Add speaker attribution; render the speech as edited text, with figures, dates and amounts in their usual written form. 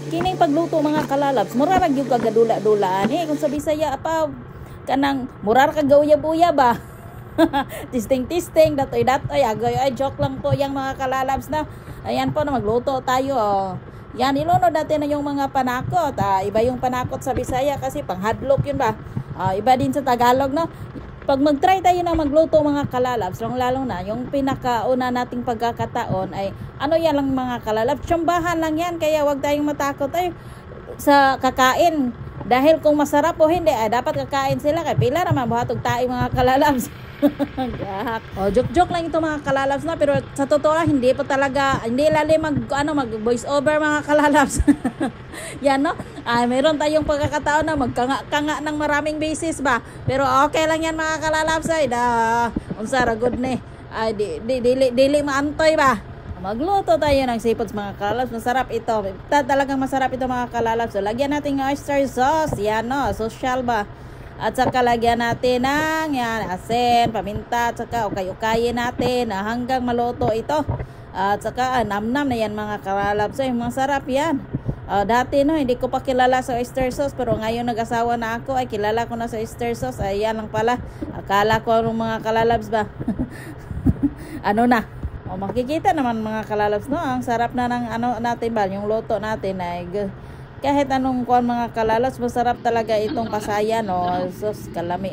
Speaker 1: Kining pagluto mga kalalabs, murarag yung kagadula-dulaan kung sa Bisaya apa kanang murar ka gawya-buya ba. Tisting-tisting, datoy-datoy, agoy, ay joke lang po yung mga kalalabs na. Ayan po na magluto tayo. Yan, ilunod natin na yung mga panakot. Iba yung panakot sa Bisaya kasi panghadlok yun ba. Iba din sa Tagalog, no? Pag mag-try tayo na magluto mga kalalabs, lalo na yung pinakauna nating pagkakataon ay ano yan lang mga kalalabs, tsambahan lang yan, kaya wag tayong matakot sa kakain. Dahil kung masarap o hindi, dapat kakain sila. Kaya pila naman buhatog tayo mga kalalabs. Joke lang ito mga kalalabs na, pero sa totoo lang hindi pa talaga, hindi lalim mag voice over mga kalalabs. Yan no, meron tayong pagkakataon na magkanga ng maraming basis ba, pero okay lang yan mga kalalabs unsa ra good ni dili maantoy ba. Magluto tayo ng seafoods mga kalalabs. Masarap ito. Talagang masarap ito mga kalalabs. So, lagyan natin ng oyster sauce. Yan no, social ba. At saka lagyan natin ng asin, paminta, at saka ukay-ukayin natin hanggang maluto ito. At saka namnam na yan mga kalalabs. So, masarap yan. Dati no, hindi ko pa kilala sa oyster sauce, pero ngayon nag-asawa na ako ay kilala ko na sa oyster sauce. Ayan lang pala. Akala ko ng mga kalalabs ba. Ano na. Makikita naman mga kalalabs no, ang sarap na ng natin ba, yung luto natin ay kahit anong kuan mga kalalabs, masarap talaga itong pasaya no. Sus, kalami